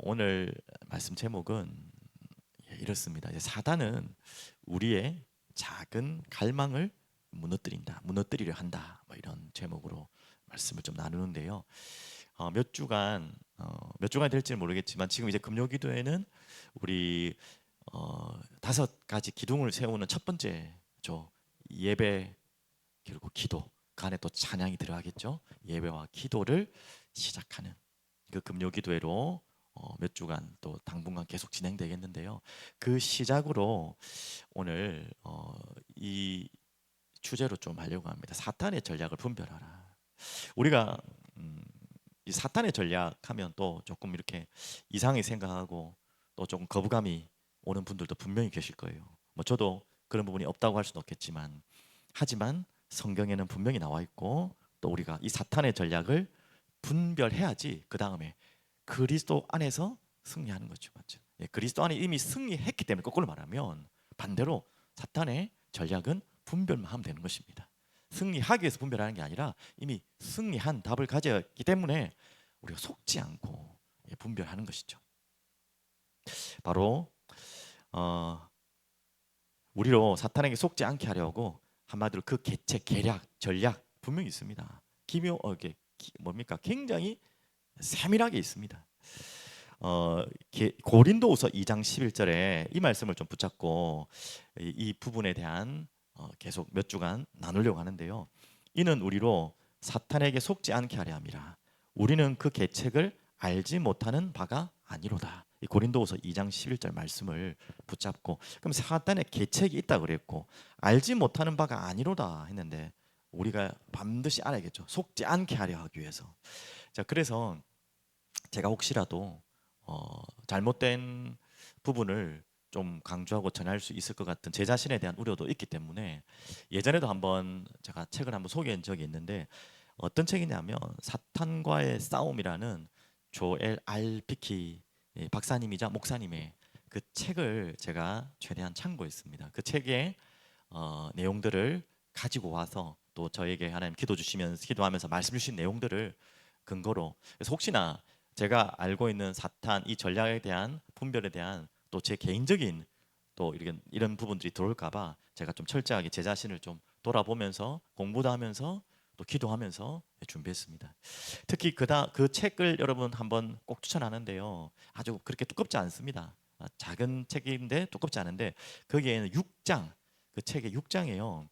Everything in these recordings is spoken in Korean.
오늘 말씀 제목은 이렇습니다. 이제 사단은 우리의 작은 갈망을 무너뜨린다, 무너뜨리려 한다. 뭐 이런 제목으로 말씀을 좀 나누는데요. 몇 주간 될지는 모르겠지만 지금 이제 금요기도에는 우리 5가지 기둥을 세우는 첫 번째죠. 예배 그리고 기도. 그 안에 또 찬양이 들어가겠죠. 예배와 기도를 시작하는 그 금요기도회로 몇 주간 또 당분간 계속 진행되겠는데요. 그 시작으로 오늘 이 주제로 좀 하려고 합니다. 사탄의 전략을 분별하라. 우리가 이 사탄의 전략하면 또 조금 이렇게 이상하게 생각하고 또 조금 거부감이 오는 분들도 분명히 계실 거예요. 뭐 저도 그런 부분이 없다고 할 수는 없겠지만 하지만 성경에는 분명히 나와 있고 또 우리가 이 사탄의 전략을 분별해야지 그 다음에 그리스도 안에서 승리하는 거죠, 맞죠? 예, 그리스도 안에 이미 승리했기 때문에 거꾸로 말하면 반대로 사탄의 전략은 분별만 하면 되는 것입니다. 승리하기 위해서 분별하는 게 아니라 이미 승리한 답을 가졌기 때문에 우리가 속지 않고 분별하는 것이죠. 바로 우리로 사탄에게 속지 않게 하려고 한마디로 그 계책, 계략, 전략 분명히 있습니다. 뭡니까? 굉장히 세밀하게 있습니다. 고린도후서 2장 11절에 이 말씀을 좀 붙잡고 이 부분에 대한 계속 몇 주간 나누려고 하는데요. 이는 우리로 사탄에게 속지 않게 하려 함이라. 우리는 그 계책을 알지 못하는 바가 아니로다. 이 고린도후서 2장 11절 말씀을 붙잡고 그럼 사탄의 계책이 있다 그랬고 알지 못하는 바가 아니로다 했는데 우리가 반드시 알아야겠죠. 속지 않게 하려 하기 위해서. 자, 그래서 제가 혹시라도 잘못된 부분을 좀 강조하고 전할 수 있을 것 같은 제 자신에 대한 우려도 있기 때문에 예전에도 한번 제가 책을 한번 소개한 적이 있는데 어떤 책이냐면 사탄과의 싸움이라는 조엘 알피키 박사님이자 목사님의 그 책을 제가 최대한 참고했습니다. 그 책의 내용들을 가지고 와서 또 저에게 하나님 기도 주시면서 기도하면서 말씀 주신 내용들을 근거로 그래서 혹시나 제가 알고 있는 사탄 이 전략에 대한 분별에 대한 또 제 개인적인 또 이런 부분들이 들어올까봐 제가 좀 철저하게 제 자신을 좀 돌아보면서 공부도 하면서 또 기도하면서 준비했습니다. 특히 그 책을 여러분 한번 꼭 추천하는데요. 아주 그렇게 두껍지 않습니다. 작은 책인데 두껍지 않은데 거기에는 6장 그 책의 6장이에요.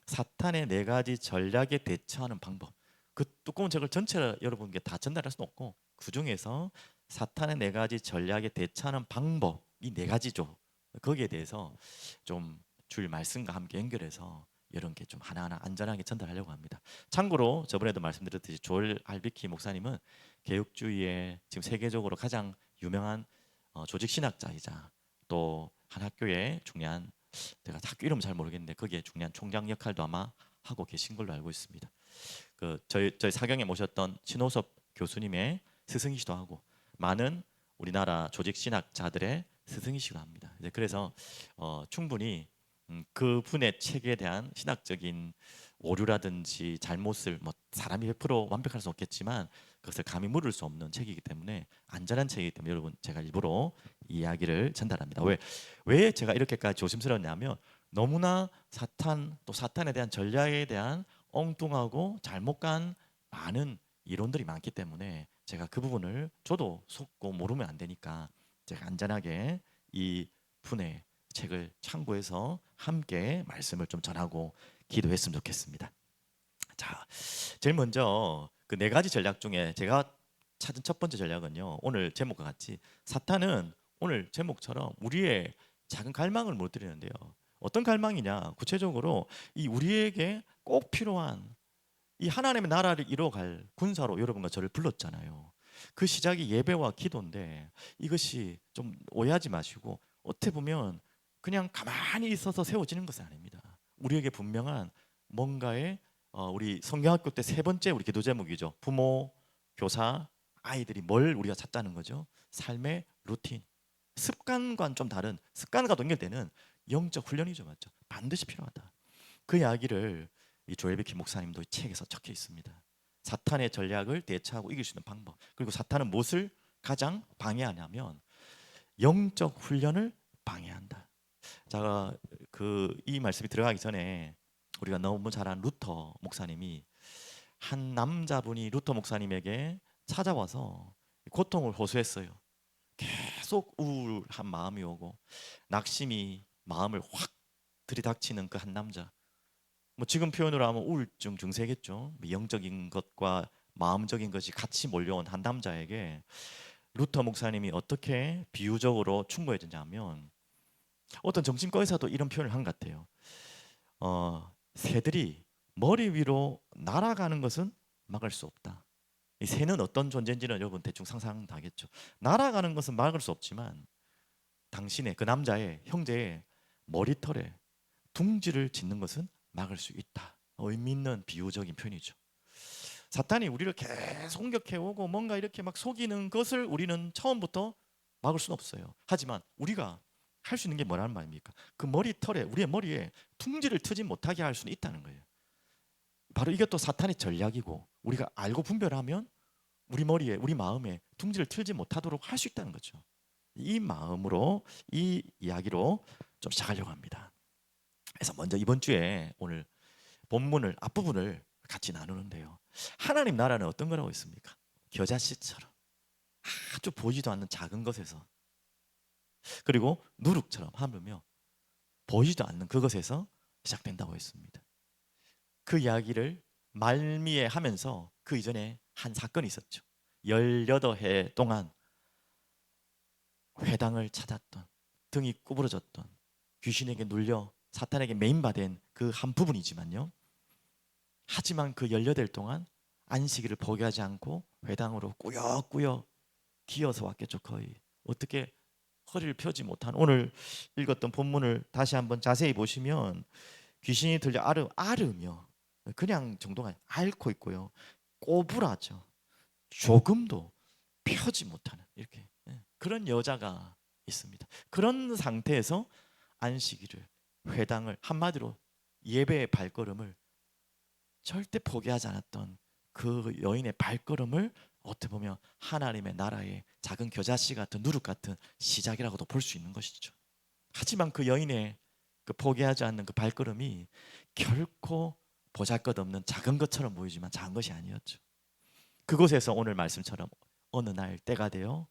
사탄의 4가지 전략에 대처하는 방법. 그 두꺼운 책을 전체를 여러분께 다 전달할 수는 없고 그 중에서 사탄의 4가지 전략에 대처하는 방법 이 4가지죠. 거기에 대해서 좀 주일 말씀과 함께 연결해서 여러분께 좀 하나하나 안전하게 전달하려고 합니다. 참고로 저번에도 말씀드렸듯이 조엘 알비키 목사님은 개혁주의의 지금 세계적으로 가장 유명한 조직 신학자이자 또 한 학교의 중요한 제가 학교 이름 잘 모르겠는데 거기에 중요한 총장 역할도 아마 하고 계신 걸로 알고 있습니다. 저희 사경에 모셨던 신호섭 교수님의 스승이시도 하고 많은 우리나라 조직 신학자들의 스승이시기도 합니다. 그래서 충분히 그분의 책에 대한 신학적인 오류라든지 잘못을 뭐 사람이 100% 완벽할 수 없겠지만 그것을 감히 물을 수 없는 책이기 때문에 안전한 책이기 때문에 여러분 제가 일부러 이야기를 전달합니다. 왜 제가 이렇게까지 조심스러웠냐면 너무나 사탄 또 사탄에 대한 전략에 대한 엉뚱하고 잘못 간 많은 이론들이 많기 때문에 제가 그 부분을 저도 속고 모르면 안 되니까 제가 안전하게 이 분의 책을 참고해서 함께 말씀을 좀 전하고 기도했으면 좋겠습니다. 자, 제일 먼저 그 4가지 전략 중에 제가 찾은 첫 번째 전략은요. 오늘 제목과 같이 사탄은 오늘 제목처럼 우리의 작은 갈망을 무너뜨리는데요. 어떤 갈망이냐? 구체적으로 이 우리에게 꼭 필요한 이 하나님의 나라를 이뤄갈 군사로 여러분과 저를 불렀잖아요. 그 시작이 예배와 기도인데 이것이 좀 오해하지 마시고 어떻게 보면 그냥 가만히 있어서 세워지는 것은 아닙니다. 우리에게 분명한 뭔가의 우리 성경학교 때 3번째 우리 기도 제목이죠. 부모, 교사, 아이들이 뭘 우리가 찾다는 거죠. 삶의 루틴, 습관과는 좀 다른 습관과 연결되는 영적 훈련이죠, 맞죠? 반드시 필요하다. 그 이야기를 이 조엘 비키 목사님도 이 책에서 적혀 있습니다. 사탄의 전략을 대처하고 이길 수 있는 방법. 그리고 사탄은 무엇을 가장 방해하냐면 영적 훈련을 방해한다. 제가 이 말씀이 들어가기 전에 우리가 너무 잘 아는 루터 목사님이 한 남자분이 루터 목사님에게 찾아와서 고통을 호소했어요. 계속 우울한 마음이 오고 낙심이 마음을 확 들이닥치는 그 한 남자. 뭐 지금 표현으로 하면 우울증 증세겠죠. 영적인 것과 마음적인 것이 같이 몰려온 한 남자에게 루터 목사님이 어떻게 비유적으로 충고해주냐면 어떤 정신과 의사도 이런 표현을 한 것 같아요. 새들이 머리 위로 날아가는 것은 막을 수 없다. 이 새는 어떤 존재인지는 여러분 대충 상상하겠죠. 날아가는 것은 막을 수 없지만 당신의 그 남자의 형제의 머리털에 둥지를 짓는 것은 막을 수 있다. 의미 있는 비유적인 표현이죠. 사탄이 우리를 계속 공격해오고 뭔가 이렇게 막 속이는 것을 우리는 처음부터 막을 수는 없어요. 하지만 우리가 할 수 있는 게 뭐라는 말입니까? 그 머리털에 우리의 머리에 둥지를 트지 못하게 할 수는 있다는 거예요. 바로 이것도 사탄의 전략이고 우리가 알고 분별하면 우리 머리에 우리 마음에 둥지를 틀지 못하도록 할 수 있다는 거죠. 이 마음으로 이 이야기로 좀 시작하려고 합니다. 그래서 먼저 이번 주에 오늘 본문을 앞부분을 같이 나누는데요. 하나님 나라는 어떤 거라고 있습니까? 겨자씨처럼 아주 보이지도 않는 작은 것에서 그리고 누룩처럼 하물며 보이지도 않는 그것에서 시작된다고 했습니다. 그 이야기를 말미에 하면서 그 이전에 한 사건이 있었죠. 18해 동안 회당을 찾았던 등이 구부러졌던 귀신에게 눌려 사탄에게 매인받은 그 한 부분이지만요. 하지만 그 18일 동안 안식일을 포기하지 않고 회당으로 꾸역꾸역 기어서 왔겠죠. 거의 어떻게 허리를 펴지 못한 오늘 읽었던 본문을 다시 한번 자세히 보시면 귀신이 들려 앓으며 그냥 정도가 앓고 있고요. 꼬부라져 조금도 펴지 못하는 이렇게 그런 여자가 있습니다. 그런 상태에서 안식일을 회당을 한마디로 예배의 발걸음을 절대 포기하지 않았던 그 여인의 발걸음을 어떻게 보면 하나님의 나라의 작은 겨자씨 같은 누룩 같은 시작이라고도 볼 수 있는 것이죠. 하지만 그 여인의 그 포기하지 않는 그 발걸음이 결코 보잘것없는 작은 것처럼 보이지만 작은 것이 아니었죠. 그곳에서 오늘 말씀처럼 어느 날 때가 되어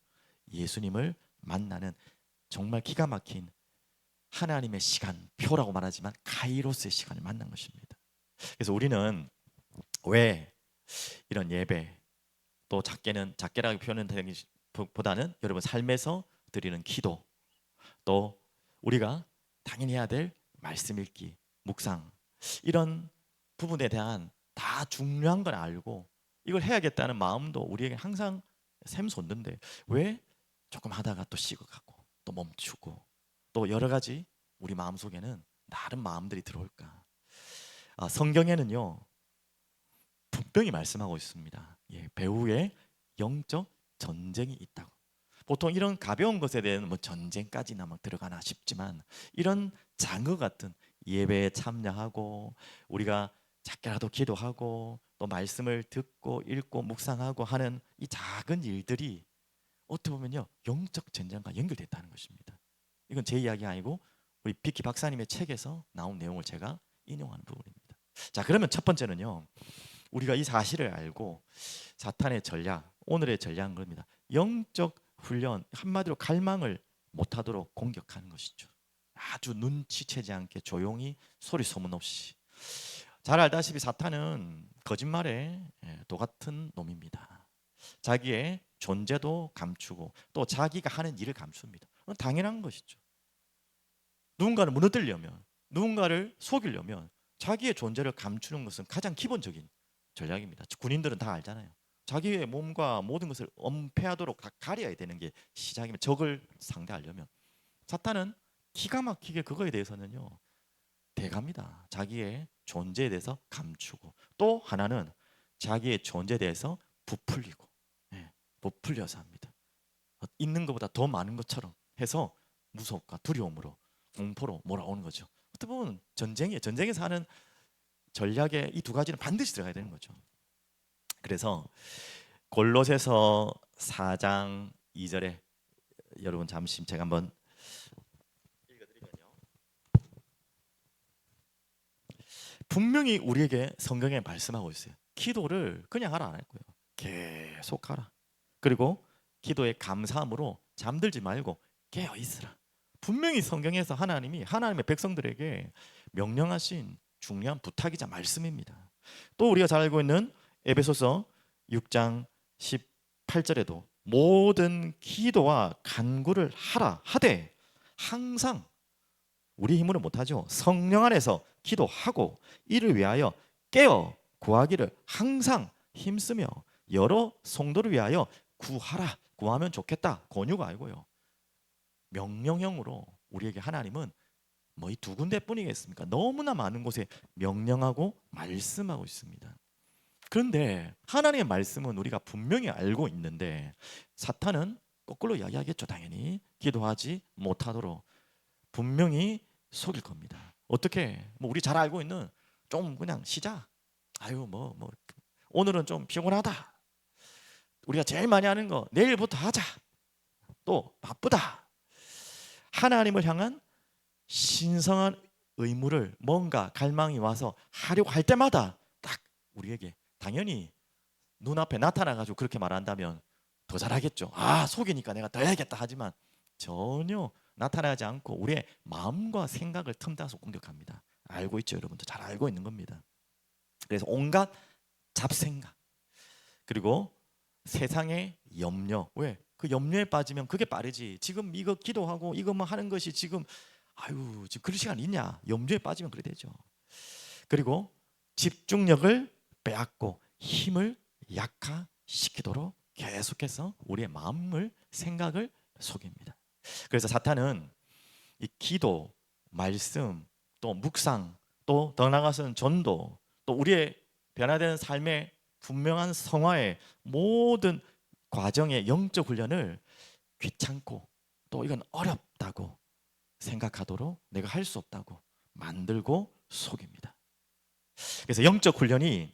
예수님을 만나는 정말 기가 막힌 하나님의 시간 표라고 말하지만 카이로스의 시간을 만난 것입니다. 그래서 우리는 왜 이런 예배 또 작게라고 표현하는 보다는 여러분 삶에서 드리는 기도 또 우리가 당연히 해야 될 말씀 읽기, 묵상 이런 부분에 대한 다 중요한 걸 알고 이걸 해야겠다는 마음도 우리에게 항상 샘솟는데 왜 조금 하다가 또 식어가고 또 멈추고 또 여러 가지 우리 마음속에는 다른 마음들이 들어올까? 성경에는요 분명히 말씀하고 있습니다. 배후에 영적 전쟁이 있다고. 보통 이런 가벼운 것에 대해서는 뭐 전쟁까지나 막 들어가나 싶지만 이런 장어 같은 예배에 참여하고 우리가 작게라도 기도하고 또 말씀을 듣고 읽고 묵상하고 하는 이 작은 일들이 어떻게 보면요 영적 전쟁과 연결됐다는 것입니다. 이건 제 이야기 아니고 우리 비키 박사님의 책에서 나온 내용을 제가 인용하는 부분입니다. 자, 그러면 첫 번째는요. 우리가 이 사실을 알고 사탄의 전략, 오늘의 전략은 겁니다. 영적 훈련, 한마디로 갈망을 못하도록 공격하는 것이죠. 아주 눈치채지 않게 조용히 소리 소문 없이. 잘 알다시피 사탄은 거짓말의 도 같은 놈입니다. 자기의 존재도 감추고 또 자기가 하는 일을 감춥니다. 당연한 것이죠. 누군가를 무너뜨리려면 누군가를 속이려면 자기의 존재를 감추는 것은 가장 기본적인 전략입니다. 군인들은 다 알잖아요. 자기의 몸과 모든 것을 엄폐하도록 다 가려야 되는 게 시작이면 적을 상대하려면 사탄은 기가 막히게 그거에 대해서는요 대갑니다. 자기의 존재에 대해서 감추고 또 하나는 자기의 존재에 대해서 부풀리고 부풀려서 합니다. 있는 것보다 더 많은 것처럼 해서 무섭과 두려움으로 공포로 몰아오는 거죠. 어떻게 보면 전쟁에서 하는 전략의 이 두 가지는 반드시 들어가야 되는 거죠. 그래서 골로새서 4장 2절에 여러분 잠시 제가 한번 읽어드리면요. 분명히 우리에게 성경에 말씀하고 있어요. 기도를 그냥 하라 안 했고요. 계속 하라. 그리고 기도의 감사함으로 잠들지 말고 깨어 있으라. 분명히 성경에서 하나님이 하나님의 백성들에게 명령하신 중요한 부탁이자 말씀입니다. 또 우리가 잘 알고 있는 에베소서 6장 18절에도 모든 기도와 간구를 하라 하되 항상 우리 힘으로 못하죠. 성령 안에서 기도하고 이를 위하여 깨어 구하기를 항상 힘쓰며 여러 성도를 위하여 구하라. 구하면 좋겠다. 권유가 아니고요. 명령형으로 우리에게 하나님은 뭐 이 두 군데뿐이겠습니까? 너무나 많은 곳에 명령하고 말씀하고 있습니다. 그런데 하나님의 말씀은 우리가 분명히 알고 있는데 사탄은 거꾸로 이야기하겠죠. 당연히 기도하지 못하도록 분명히 속일 겁니다. 어떻게? 뭐 우리 잘 알고 있는 좀 그냥 쉬자. 아유 뭐 오늘은 좀 피곤하다. 우리가 제일 많이 하는 거 내일부터 하자. 또 바쁘다. 하나님을 향한 신성한 의무를 뭔가 갈망이 와서 하려고 할 때마다 딱 우리에게 당연히 눈앞에 나타나가지고 그렇게 말한다면 더 잘하겠죠. 아 속이니까 내가 더 해야겠다 하지만 전혀 나타나지 않고 우리의 마음과 생각을 틈타서 공격합니다. 알고 있죠, 여러분도 잘 알고 있는 겁니다. 그래서 온갖 잡생각 그리고 세상의 염려, 왜? 그 염려에 빠지면 그게 빠르지. 지금 이거 기도하고 이것만 하는 것이 지금 아유 지금 그럴 시간 있냐? 염려에 빠지면 그래 되죠. 그리고 집중력을 빼앗고 힘을 약화시키도록 계속해서 우리의 마음을 생각을 속입니다. 그래서 사탄은 이 기도, 말씀, 또 묵상, 또 더 나아가서는 전도, 또 우리의 변화되는 삶의 분명한 성화의 모든 과정의 영적 훈련을 귀찮고 또 이건 어렵다고 생각하도록 내가 할 수 없다고 만들고 속입니다. 그래서 영적 훈련이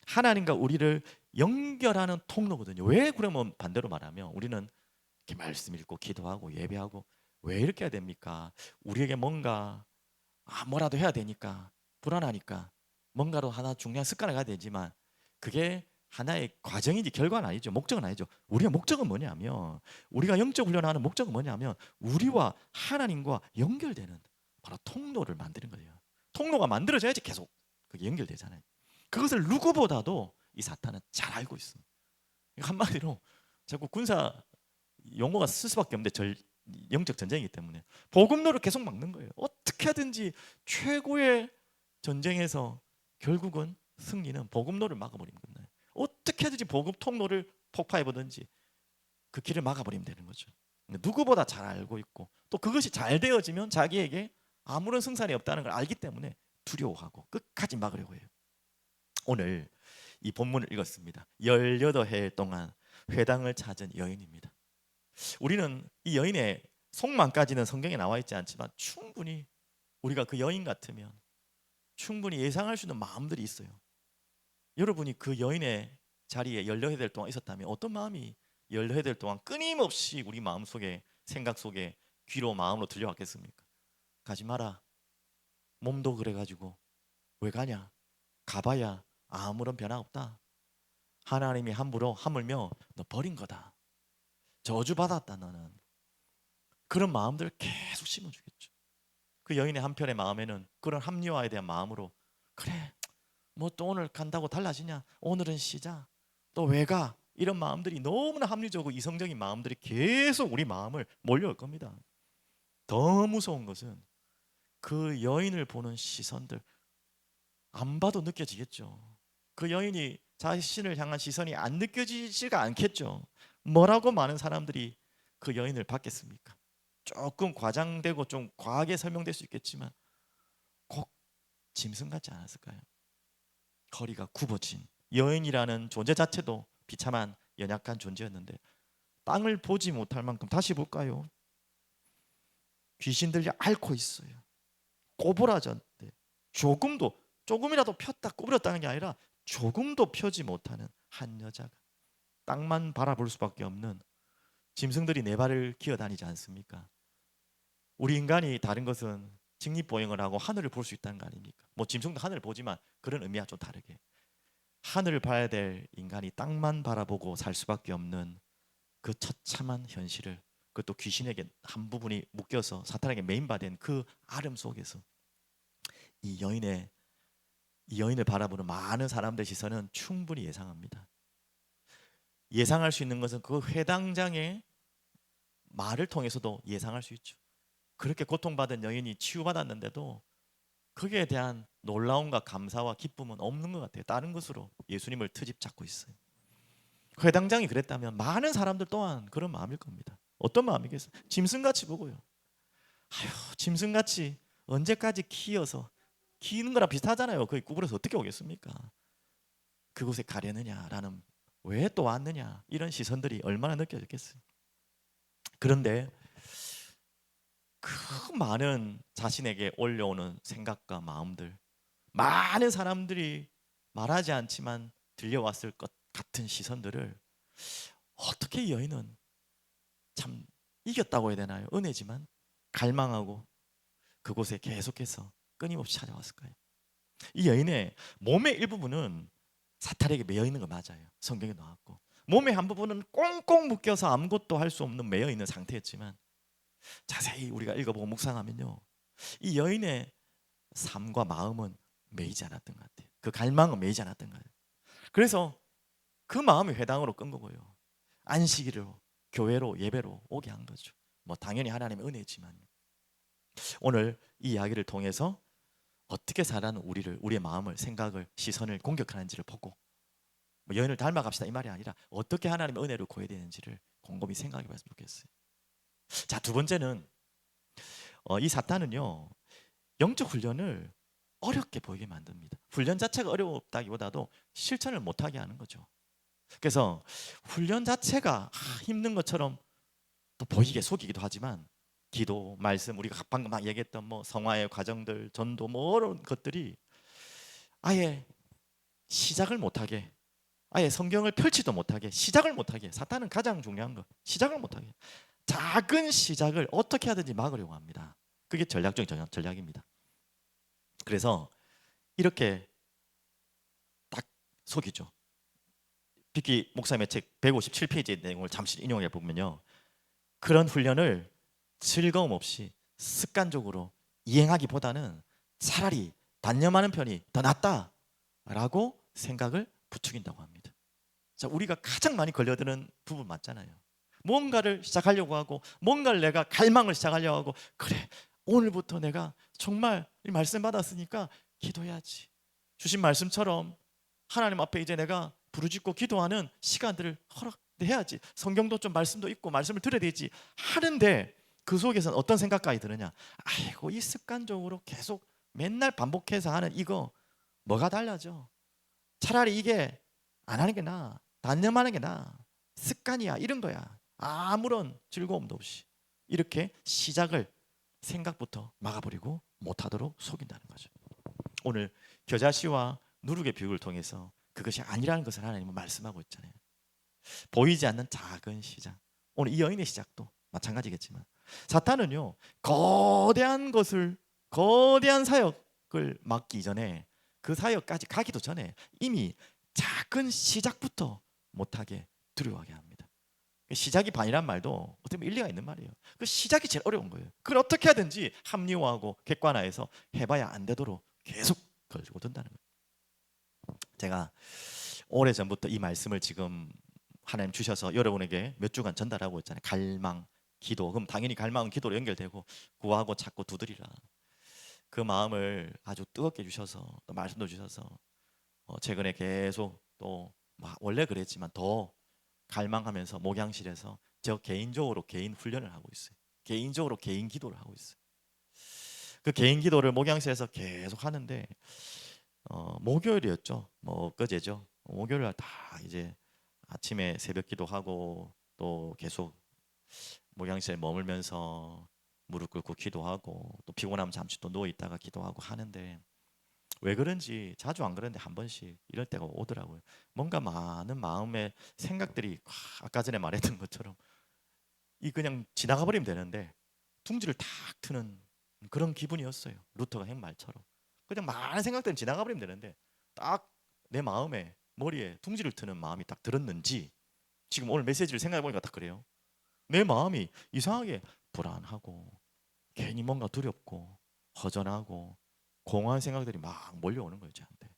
하나님과 우리를 연결하는 통로거든요. 왜 그러면 반대로 말하면 우리는 이렇게 말씀 읽고 기도하고 예배하고 왜 이렇게 해야 됩니까? 우리에게 뭔가 뭐라도 해야 되니까 불안하니까 뭔가로 하나 중요한 습관을 가야 되지만 그게 하나의 과정이지 결과는 아니죠. 목적은 아니죠. 우리의 목적은 뭐냐면 우리가 영적 훈련하는 목적은 뭐냐면 우리와 하나님과 연결되는 바로 통로를 만드는 거예요. 통로가 만들어져야지 계속 그게 연결되잖아요. 그것을 누구보다도 이 사탄은 잘 알고 있습니다. 한마디로 자꾸 군사 용어가 쓸 수밖에 없는데 영적 전쟁이기 때문에 복음로를 계속 막는 거예요. 어떻게 하든지 최고의 전쟁에서 결국은 승리는 복음로를 막아버리는 겁니다. 어떻게 하든지 복음 통로를 폭파해보든지 그 길을 막아버리면 되는 거죠. 누구보다 잘 알고 있고 또 그것이 잘 되어지면 자기에게 아무런 승산이 없다는 걸 알기 때문에 두려워하고 끝까지 막으려고 해요. 오늘 이 본문을 읽었습니다. 18해 동안 회당을 찾은 여인입니다. 우리는 이 여인의 속만까지는 성경에 나와 있지 않지만 충분히 우리가 그 여인 같으면 충분히 예상할 수 있는 마음들이 있어요. 여러분이 그 여인의 자리에 18달 동안 있었다면 어떤 마음이 18달 동안 끊임없이 우리 마음속에 생각 속에 귀로 마음으로 들려왔겠습니까? 가지 마라. 몸도 그래가지고 왜 가냐? 가봐야 아무런 변화 없다. 하나님이 함부로 하물며 너 버린 거다. 저주받았다 너는. 그런 마음들을 계속 심어주겠죠. 그 여인의 한편의 마음에는 그런 합리화에 대한 마음으로 그래 뭐 또 오늘 간다고 달라지냐? 오늘은 쉬자. 또 왜 가? 이런 마음들이 너무나 합리적이고 이성적인 마음들이 계속 우리 마음을 몰려올 겁니다. 더 무서운 것은 그 여인을 보는 시선들 안 봐도 느껴지겠죠. 그 여인이 자신을 향한 시선이 안 느껴지지가 않겠죠. 뭐라고 많은 사람들이 그 여인을 봤겠습니까? 조금 과장되고 좀 과하게 설명될 수 있겠지만 꼭 짐승 같지 않았을까요? 허리가 굽어진 여인이라는 존재 자체도 비참한 연약한 존재였는데 땅을 보지 못할 만큼 다시 볼까요? 귀신들이 앓고 있어요. 꼬부라졌는데 조금이라도 폈다 꼬부렸다는 게 아니라 조금도 펴지 못하는 한 여자가 땅만 바라볼 수밖에 없는 짐승들이 네 발을 기어다니지 않습니까? 우리 인간이 다른 것은 직립보행을 하고 하늘을 볼 수 있다는 거 아닙니까? 뭐 짐승도 하늘을 보지만 그런 의미와 좀 다르게 하늘을 봐야 될 인간이 땅만 바라보고 살 수밖에 없는 그 처참한 현실을, 그것도 귀신에게 한 부분이 묶여서 사탄에게 메인바된 그 아름 속에서 이 여인의 이 여인을 바라보는 많은 사람들의 시선은 충분히 예상합니다. 예상할 수 있는 것은 그 회당장의 말을 통해서도 예상할 수 있죠. 그렇게 고통받은 여인이 치유받았는데도 거기에 대한 놀라움과 감사와 기쁨은 없는 것 같아요. 다른 것으로 예수님을 트집 잡고 있어요. 회당장이 그랬다면 많은 사람들 또한 그런 마음일 겁니다. 어떤 마음이겠어요? 짐승같이 보고요. 아휴, 짐승같이 언제까지 키워서 키우는 거랑 비슷하잖아요. 거기 구부려서 어떻게 오겠습니까? 그곳에 가려느냐라는, 왜 또 왔느냐, 이런 시선들이 얼마나 느껴졌겠어요. 그런데 그 많은 자신에게 올려오는 생각과 마음들, 많은 사람들이 말하지 않지만 들려왔을 것 같은 시선들을 어떻게 이 여인은 참 이겼다고 해야 되나요? 은혜지만 갈망하고 그곳에 계속해서 끊임없이 찾아왔을까요? 이 여인의 몸의 일부분은 사탄에게 매여 있는 거 맞아요. 성경에 나왔고, 몸의 한 부분은 꽁꽁 묶여서 아무것도 할 수 없는 매여 있는 상태였지만 자세히 우리가 읽어보고 묵상하면요, 이 여인의 삶과 마음은 매이지 않았던 것 같아요. 그 갈망은 매이지 않았던 거예요. 그래서 그 마음이 회당으로 끈 거고요. 안식일로, 교회로, 예배로 오게 한 거죠. 뭐 당연히 하나님의 은혜지만, 오늘 이 이야기를 통해서 어떻게 살아가는 우리를, 우리의 마음을, 생각을, 시선을 공격하는지를 보고, 뭐 여인을 닮아갑시다 이 말이 아니라 어떻게 하나님의 은혜를 구해야 되는지를 곰곰이 생각해 봤으면 좋겠어요. 자, 두 번째는 이 사탄은요, 영적 훈련을 어렵게 보이게 만듭니다. 훈련 자체가 어렵다기보다도 실천을 못하게 하는 거죠. 그래서 훈련 자체가 힘든 것처럼 또 보이게 속이기도 하지만, 기도, 말씀, 우리가 방금 막 얘기했던 뭐 성화의 과정들, 전도, 뭐 이런 것들이 아예 시작을 못하게, 아예 성경을 펼치도 못하게, 시작을 못하게, 사탄은 가장 중요한 거, 시작을 못하게, 작은 시작을 어떻게 하든지 막으려고 합니다. 그게 전략적인 전략입니다. 그래서 이렇게 딱 속이죠. 비키 목사님의 책 157페이지의 내용을 잠시 인용해 보면요, 그런 훈련을 즐거움 없이 습관적으로 이행하기보다는 차라리 단념하는 편이 더 낫다라고 생각을 부추긴다고 합니다. 자, 우리가 가장 많이 걸려드는 부분 맞잖아요. 뭔가를 시작하려고 하고, 뭔가를 내가 갈망을 시작하려고 하고, 그래, 오늘부터 내가 정말 이 말씀 받았으니까 기도해야지. 주신 말씀처럼 하나님 앞에 이제 내가 부르짖고 기도하는 시간들을 허락해야지. 성경도 좀 말씀도 있고 말씀을 들어야 되지 하는데, 그 속에서는 어떤 생각까지 드느냐? 아이고, 이 습관적으로 계속 맨날 반복해서 하는 이거 뭐가 달라져? 차라리 이게 안 하는 게 나아. 단념하는 게 나아. 습관이야. 이런 거야. 아무런 즐거움도 없이 이렇게 시작을 생각부터 막아버리고 못하도록 속인다는 거죠. 오늘 겨자씨와 누룩의 비유를 통해서 그것이 아니라는 것을 하나님은 말씀하고 있잖아요. 보이지 않는 작은 시작. 오늘 이 여인의 시작도 마찬가지겠지만, 사탄은요, 거대한 것을, 거대한 사역을 맡기 전에, 그 사역까지 가기도 전에 이미 작은 시작부터 못하게 두려워하게 합니다. 시작이 반이란 말도 어떻게 보면 일리가 있는 말이에요. 그 시작이 제일 어려운 거예요. 그걸 어떻게 하든지 합리화하고 객관화해서 해봐야 안 되도록 계속 걸고 든다는 거예요. 제가 오래전부터 이 말씀을 지금 하나님 주셔서 여러분에게 몇 주간 전달하고 있잖아요. 갈망, 기도. 그럼 당연히 갈망은 기도로 연결되고, 구하고 찾고 두드리라. 그 마음을 아주 뜨겁게 주셔서, 또 말씀도 주셔서 최근에 계속 또 원래 그랬지만 더 갈망하면서 목양실에서 저 개인적으로 개인 훈련을 하고 있어요. 개인적으로 개인 기도를 하고 있어요. 그 개인 기도를 목양실에서 계속 하는데, 목요일이었죠. 뭐 엊그제죠. 목요일 다 이제 아침에 새벽 기도하고 또 계속 목양실에 머물면서 무릎 꿇고 기도하고, 또 피곤하면 잠시 또 누워 있다가 기도하고 하는데, 왜 그런지 자주 안 그러는데 한 번씩 이럴 때가 오더라고요. 뭔가 많은 마음의 생각들이 아까 전에 말했던 것처럼 이 그냥 지나가 버리면 되는데 둥지를 탁 트는 그런 기분이었어요. 루터가 한 말처럼. 그냥 많은 생각들은 지나가 버리면 되는데 딱 내 마음에 머리에 둥지를 트는 마음이 딱 들었는지 지금 오늘 메시지를 생각해 보니까 딱 그래요. 내 마음이 이상하게 불안하고 괜히 뭔가 두렵고 허전하고 공허한 생각들이 막 몰려오는 거예요, 저한테.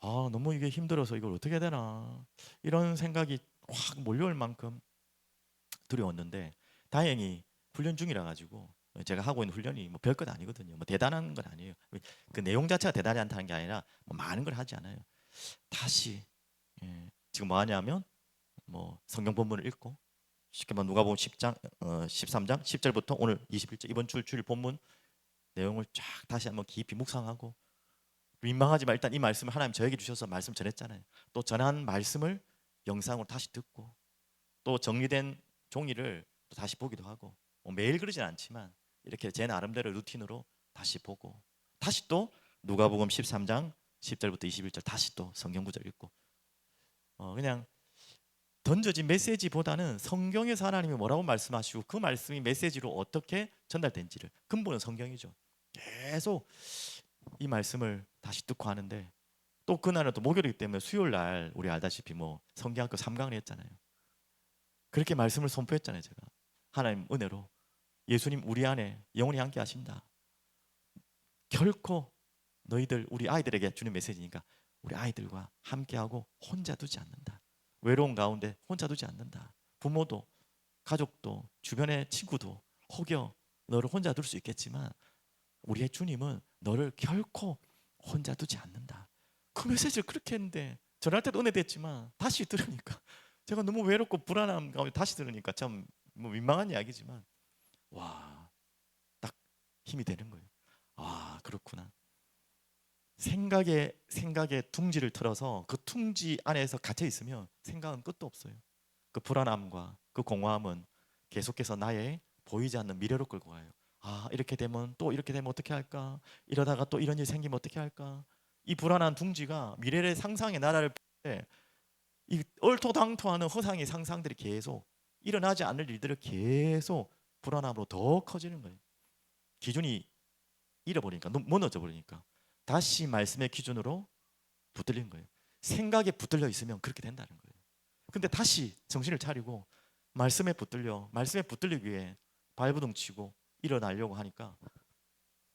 아, 너무 이게 힘들어서 이걸 어떻게 해야 되나 이런 생각이 확 몰려올 만큼 두려웠는데 다행히 훈련 중이라 가지고 제가 하고 있는 훈련이 뭐 별것 아니거든요. 뭐 대단한 건 아니에요. 그 내용 자체가 대단히 않다는 게 아니라 뭐 많은 걸 하지 않아요. 다시 지금 뭐 하냐면 뭐 성경 본문을 읽고 쉽게 말하면 누가복음 10장 13장 10절부터 오늘 21절 이번 주일 본문 내용을 쫙 다시 한번 깊이 묵상하고 민망하지만 일단 이 말씀을 하나님 저에게 주셔서 말씀 전했잖아요. 또 전한 말씀을 영상으로 다시 듣고 또 정리된 종이를 또 다시 보기도 하고 뭐 매일 그러진 않지만 이렇게 제 나름대로 루틴으로 다시 보고 다시 또 누가복음 13장 10절부터 21절 다시 또 성경 구절 읽고 그냥 던져진 메시지보다는 성경에서 하나님이 뭐라고 말씀하시고 그 말씀이 메시지로 어떻게 전달된지를 근본은 성경이죠. 계속 이 말씀을 다시 듣고 하는데 또 그날은 또 목요일이기 때문에 수요일 날 우리 알다시피 뭐 성경학교 3강을 했잖아요. 그렇게 말씀을 선포했잖아요, 제가. 하나님 은혜로 예수님 우리 안에 영원히 함께 하신다. 결코 너희들 우리 아이들에게 주는 메시지니까 우리 아이들과 함께하고 혼자 두지 않는다. 외로운 가운데 혼자 두지 않는다. 부모도 가족도 주변의 친구도 혹여 너를 혼자 둘 수 있겠지만 우리의 주님은 너를 결코 혼자 두지 않는다. 그 메시지를 그렇게 했는데 전할 때도 은혜됐지만 다시 들으니까 제가 너무 외롭고 불안함 가운데 다시 들으니까 참 뭐 민망한 이야기지만 와, 딱 힘이 되는 거예요. 아, 그렇구나. 생각에 둥지를 틀어서 그 둥지 안에서 갇혀 있으면 생각은 끝도 없어요. 그 불안함과 그 공허함은 계속해서 나의 보이지 않는 미래로 끌고 가요. 아, 이렇게 되면 또 이렇게 되면 어떻게 할까? 이러다가 또 이런 일이 생기면 어떻게 할까? 이 불안한 둥지가 미래의 상상의 나라를 때 이 얼토당토하는 허상의 상상들이 계속 일어나지 않을 일들을 계속 불안함으로 더 커지는 거예요. 기준이 잃어버리니까 무너져 버리니까 다시 말씀의 기준으로 붙들리는 거예요. 생각에 붙들려 있으면 그렇게 된다는 거예요. 근데 다시 정신을 차리고 말씀에 붙들리기 위해 발버둥 치고 일어나려고 하니까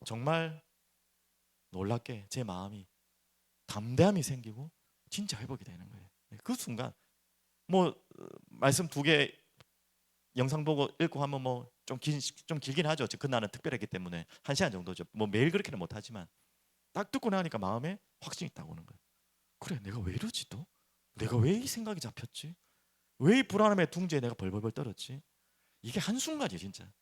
정말 놀랍게 제 마음이 담대함이 생기고 진짜 회복이 되는 거예요. 그 순간 뭐 말씀 두 개 영상 보고 읽고 하면 뭐 좀 길긴 하죠. 그날은 특별했기 때문에 1시간 정도죠. 뭐 매일 그렇게는 못하지만 딱 듣고 나니까 마음에 확신이 딱 오는 거예요. 그래, 내가 왜 이러지 또? 내가 왜 이 생각이 잡혔지? 왜 이 불안함의 둥지에 내가 벌벌벌 떨었지? 이게 한순간이에요, 진짜.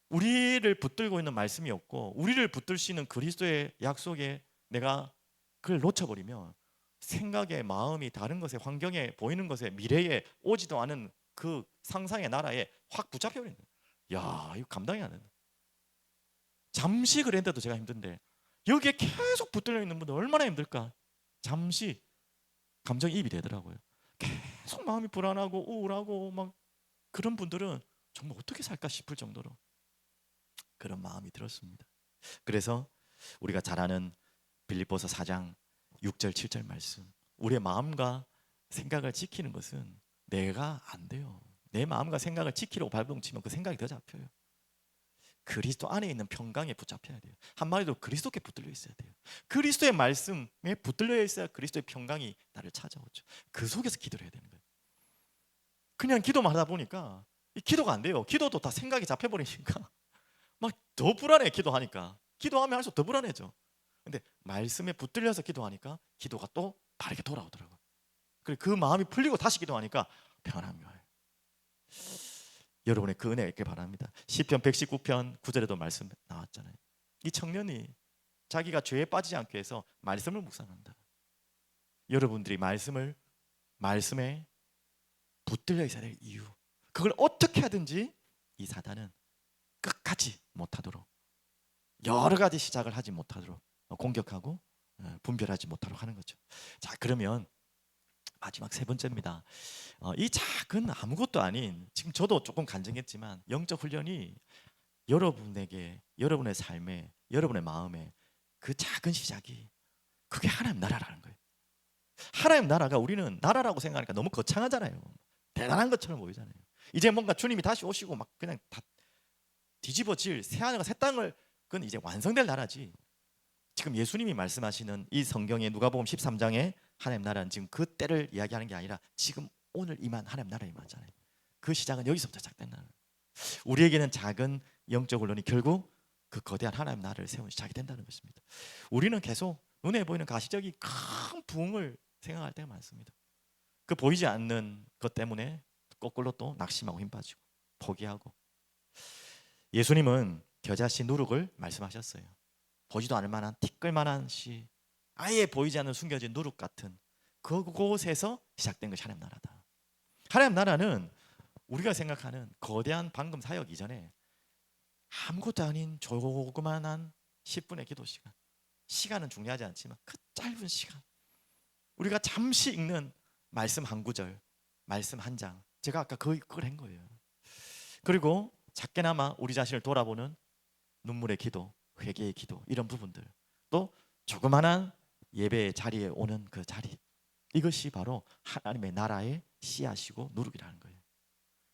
우리를 붙들고 있는 말씀이 없고 우리를 붙들 수 있는 그리스도의 약속에 내가 그걸 놓쳐버리면 생각에 마음이 다른 것에 환경에 보이는 것에 미래에 오지도 않은 그 상상의 나라에 확 붙잡혀버리는 거예요. 야, 이거 감당이 안 된다. 잠시 그랬는데도 제가 힘든데 여기에 계속 붙들려 있는 분들 얼마나 힘들까? 잠시 감정이입이 되더라고요. 계속 마음이 불안하고 우울하고 막 그런 분들은 정말 어떻게 살까 싶을 정도로 그런 마음이 들었습니다. 그래서 우리가 잘 아는 빌립보서 4장 6절 7절 말씀 우리의 마음과 생각을 지키는 것은 내가 안 돼요. 내 마음과 생각을 지키려고 발버둥치면 그 생각이 더 잡혀요. 그리스도 안에 있는 평강에 붙잡혀야 돼요. 한마디로 그리스도께 붙들려 있어야 돼요. 그리스도의 말씀에 붙들려 있어야 그리스도의 평강이 나를 찾아오죠. 그 속에서 기도를 해야 되는 거예요. 그냥 기도만 하다 보니까 이 기도가 안 돼요. 기도도 다 생각이 잡혀버리니까 막 더 불안해. 기도하니까 기도하면 할수록 더 불안해져. 근데 말씀에 붙들려서 기도하니까 기도가 또 바르게 돌아오더라고요. 그리고 그 마음이 풀리고 다시 기도하니까 평안함이 와요. 여러분의 그 은혜가 있길 바랍니다. 시편 119편 9절에도 말씀 나왔잖아요. 이 청년이 자기가 죄에 빠지지 않기 위해서 말씀을 묵상한다. 여러분들이 말씀에 붙들려 있어야 될 이유, 그걸 어떻게 하든지 이 사단은 끝까지 못하도록 여러 가지 시작을 하지 못하도록 공격하고 분별하지 못하도록 하는 거죠. 자, 그러면 마지막 세 번째입니다. 이 작은 아무것도 아닌, 지금 저도 조금 간증했지만 영적 훈련이 여러분에게, 여러분의 삶에, 여러분의 마음에 그 작은 시작이, 그게 하나님 나라라는 거예요. 하나님 나라가, 우리는 나라라고 생각하니까 너무 거창하잖아요. 대단한 것처럼 보이잖아요. 이제 뭔가 주님이 다시 오시고 막 그냥 다 뒤집어질 새하늘과 새 땅을, 그건 이제 완성될 나라지. 지금 예수님이 말씀하시는 이 성경의 누가복음 13장에 하나님 나라는 지금 그 때를 이야기하는 게 아니라 지금 오늘 임한 하나님 나라에 임하잖아요. 그 시작은 여기서부터 시작된다는 거예요. 우리에게는 작은 영적 훈련이 결국 그 거대한 하나님 나라를 세우는 시작이 된다는 것입니다. 우리는 계속 눈에 보이는 가시적인 큰 부흥을 생각할 때가 많습니다. 그 보이지 않는 것 때문에 거꾸로 또 낙심하고 힘 빠지고 포기하고. 예수님은 겨자씨 누룩을 말씀하셨어요. 보지도 않을 만한 티끌만한 씨, 아예 보이지 않는 숨겨진 누룩 같은 그곳에서 시작된 것이 하나님 나라다. 하나님 나라는 우리가 생각하는 거대한 방금 사역 이전에 아무것도 아닌 조그만한 10분의 기도 시간, 시간은 중요하지 않지만 그 짧은 시간, 우리가 잠시 읽는 말씀 한 구절, 말씀 한 장, 제가 아까 그걸 한 거예요. 그리고 작게나마 우리 자신을 돌아보는 눈물의 기도, 회개의 기도, 이런 부분들, 또 조그만한 예배의 자리에 오는 그 자리, 이것이 바로 하나님의 나라의 씨앗이고 누룩이라는 거예요.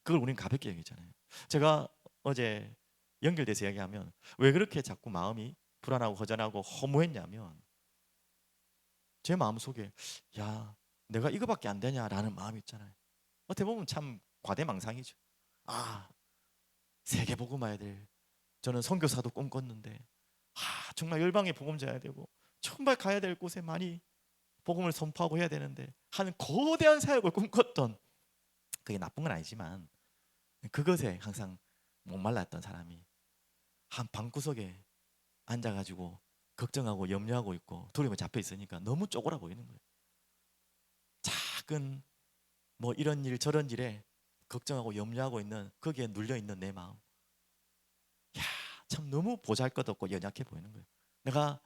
그걸 우리는 가볍게 여기잖아요. 제가 어제 연결돼서 이야기하면 왜 그렇게 자꾸 마음이 불안하고 허전하고 허무했냐면, 제 마음속에 야, 내가 이거밖에 안 되냐라는 마음이 있잖아요. 어떻게 보면 참 과대망상이죠. 아, 세계복음화해야 될, 저는 선교사도 꿈꿨는데 정말 열방에 복음 전해야 되고 정말 가야 될 곳에 많이 복음을 선포하고 해야 되는데 하는 거대한 사역을 꿈꿨던, 그게 나쁜 건 아니지만 그것에 항상 목말랐던 사람이 한 방구석에 앉아가지고 걱정하고 염려하고 있고 두려움에 잡혀 있으니까 너무 쪼그라 보이는 거예요. 작은 뭐 이런 일 저런 일에 걱정하고 염려하고 있는, 거기에 눌려 있는 내 마음, 야, 참 너무 보잘것없고 연약해 보이는 거예요. 내가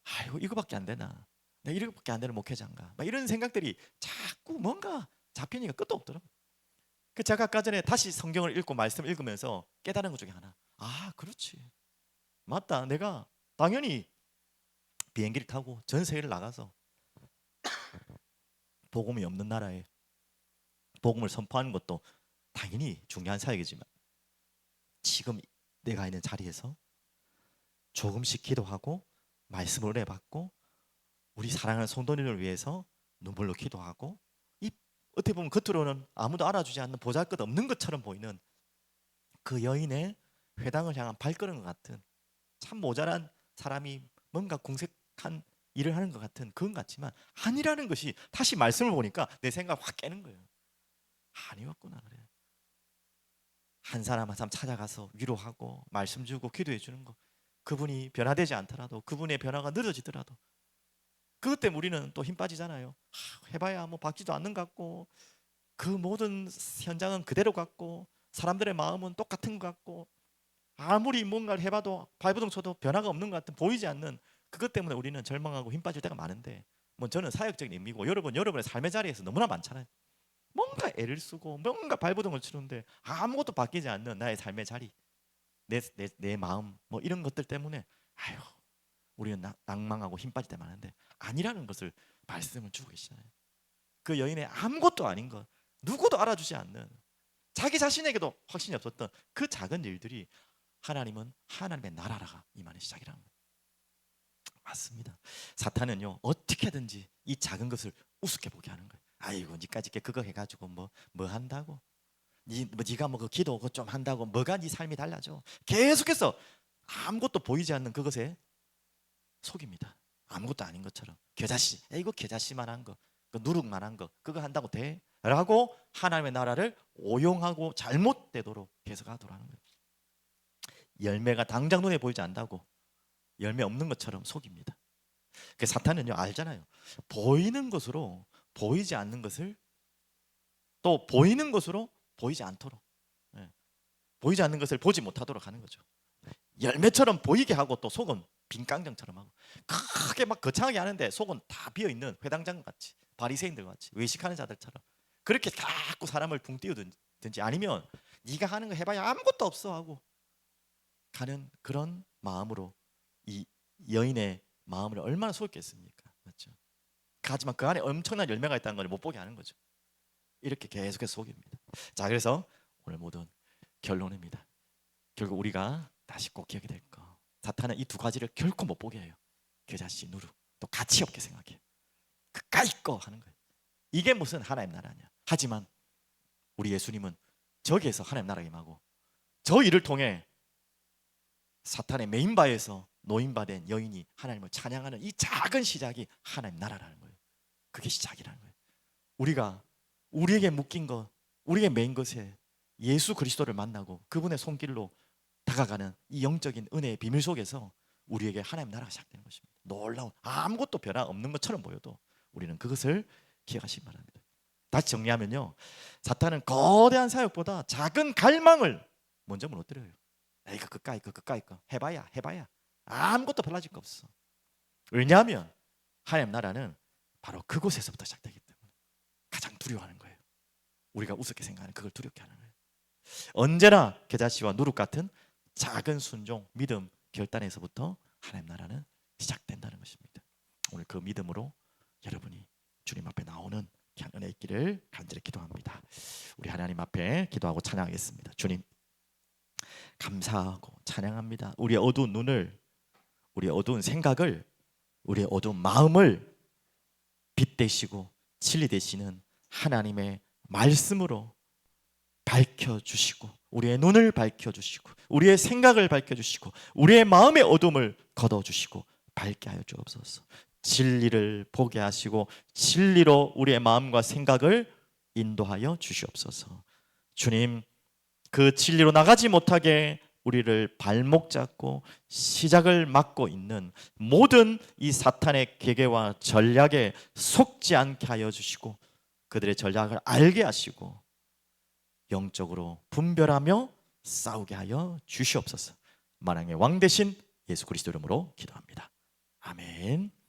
아이고 이거밖에 안 되나, 내가 이거밖에 안 되는 목회자인가, 막 이런 생각들이 자꾸 뭔가 잡히니까 끝도 없더라고요. 그 제가 아까 전에 다시 성경을 읽고 말씀 읽으면서 깨달은 것 중에 하나, 아 그렇지, 맞다, 내가 당연히 비행기를 타고 전 세계를 나가서 복음이 없는 나라에 복음을 선포하는 것도 당연히 중요한 사역이지만, 지금 내가 있는 자리에서 조금씩 기도하고 말씀을 은혜 받고 우리 사랑하는 성도님을 위해서 눈물로 기도하고, 이 어떻게 보면 겉으로는 아무도 알아주지 않는 보잘것없는 것처럼 보이는 그 여인의 회당을 향한 발걸음 같은, 참 모자란 사람이 뭔가 궁색한 일을 하는 것 같은 그건 같지만 아니라는 것이, 다시 말씀을 보니까 내 생각 확 깨는 거예요. 아니었구나. 그래, 한 사람 한 사람 찾아가서 위로하고 말씀 주고 기도해 주는 거, 그분이 변화되지 않더라도, 그분의 변화가 늦어지더라도 그것 때문에 우리는 또 힘 빠지잖아요. 해봐야 뭐 받지도 않는 것 같고, 그 모든 현장은 그대로 같고, 사람들의 마음은 똑같은 것 같고, 아무리 뭔가를 해봐도 발버둥 쳐도 변화가 없는 것 같은, 보이지 않는 그것 때문에 우리는 절망하고 힘 빠질 때가 많은데, 뭐 저는 사역적인 의미고, 여러분의 삶의 자리에서 너무나 많잖아요. 뭔가 애를 쓰고 뭔가 발버둥을 치는데 아무것도 바뀌지 않는 나의 삶의 자리, 내 마음, 뭐 이런 것들 때문에 아유, 우리는 낭망하고 힘 빠질 때 많은데, 아니라는 것을 말씀을 주고 계시잖아요. 그 여인의 아무것도 아닌 것, 누구도 알아주지 않는, 자기 자신에게도 확신이 없었던 그 작은 일들이 하나님은 하나님의 나라라가 임하는 시작이라는 거예요. 맞습니다. 사탄은요 어떻게든지 이 작은 것을 우습게 보게 하는 거예요. 아이고 니까짓 게 그거 해가지고 뭐 한다고, 네가 뭐 그 기도 그거 좀 한다고 뭐가 네 삶이 달라져. 계속해서 아무것도 보이지 않는 그것에 속입니다. 아무것도 아닌 것처럼, 겨자씨, 이거 겨자씨만한 거, 그 누룩만한 거, 그거 한다고 돼? 라고 하나님의 나라를 오용하고 잘못되도록 해석하도록 하는 거예요. 열매가 당장 눈에 보이지 않는다고 열매 없는 것처럼 속입니다. 그 사탄은요 알잖아요. 보이는 것으로 보이지 않는 것을, 또 보이는 것으로 보이지 않도록, 예, 보이지 않는 것을 보지 못하도록 하는 거죠. 열매처럼 보이게 하고 또 속은 빈 깡장처럼 하고, 크게 막 거창하게 하는데 속은 다 비어있는 회당장 같이 바리새인들 같이 외식하는 자들처럼 그렇게 자꾸 사람을 붕 띄우든지 아니면 네가 하는 거 해봐야 아무것도 없어 하고 가는 그런 마음으로 이 여인의 마음을 얼마나 속였겠습니까? 맞죠? 하지만 그 안에 엄청난 열매가 있다는 걸 못 보게 하는 거죠. 이렇게 계속해서 속입니다. 자, 그래서 오늘 모든 결론입니다. 결국 우리가 다시 꼭 기억이 될 거. 사탄은 이 두 가지를 결코 못 보게 해요. 겨자씨, 누룩. 또 가치 없게 생각해요. 그까이 거 하는 거예요. 이게 무슨 하나님 나라냐. 하지만 우리 예수님은 저기에서 하나님 나라가 임하고 저 일을 통해 사탄의 메인바에서 노인바된 여인이 하나님을 찬양하는 이 작은 시작이 하나님 나라라는 거예요. 그게 시작이라는 거예요. 우리가 우리에게 묶인 것, 우리에게 메인 것에 예수 그리스도를 만나고 그분의 손길로 다가가는 이 영적인 은혜의 비밀 속에서 우리에게 하나님 나라가 시작되는 것입니다. 놀라운 아무것도 변화 없는 것처럼 보여도 우리는 그것을 기억하시기 바랍니다. 다시 정리하면요, 사탄은 거대한 사역보다 작은 갈망을 먼저 무너뜨려요. 이거 그까이 거 해봐야 아무것도 달라질 거 없어. 왜냐하면 하나님 나라는 바로 그곳에서부터 시작되기 때문에 가장 두려워하는 거예요. 우리가 우습게 생각하는 그걸 두렵게 하는 거예요. 언제나 겨자씨와 누룩 같은 작은 순종, 믿음, 결단에서부터 하나님 나라는 시작된다는 것입니다. 오늘 그 믿음으로 여러분이 주님 앞에 나오는 귀한 은혜 있기를 간절히 기도합니다. 우리 하나님 앞에 기도하고 찬양하겠습니다. 주님, 감사하고 찬양합니다. 우리의 어두운 눈을, 우리의 어두운 생각을, 우리의 어두운 마음을 빛 되시고 진리 되시는 하나님의 말씀으로 밝혀주시고 우리의 눈을 밝혀주시고 우리의 생각을 밝혀주시고 우리의 마음의 어둠을 걷어주시고 밝게 하여 주옵소서. 진리를 보게 하시고 진리로 우리의 마음과 생각을 인도하여 주시옵소서. 주님, 그 진리로 나가지 못하게 우리를 발목 잡고 시작을 막고 있는 모든 이 사탄의 계계와 전략에 속지 않게 하여 주시고 그들의 전략을 알게 하시고 영적으로 분별하며 싸우게 하여 주시옵소서. 만왕의 왕 되신 예수 그리스도 이름으로 기도합니다. 아멘.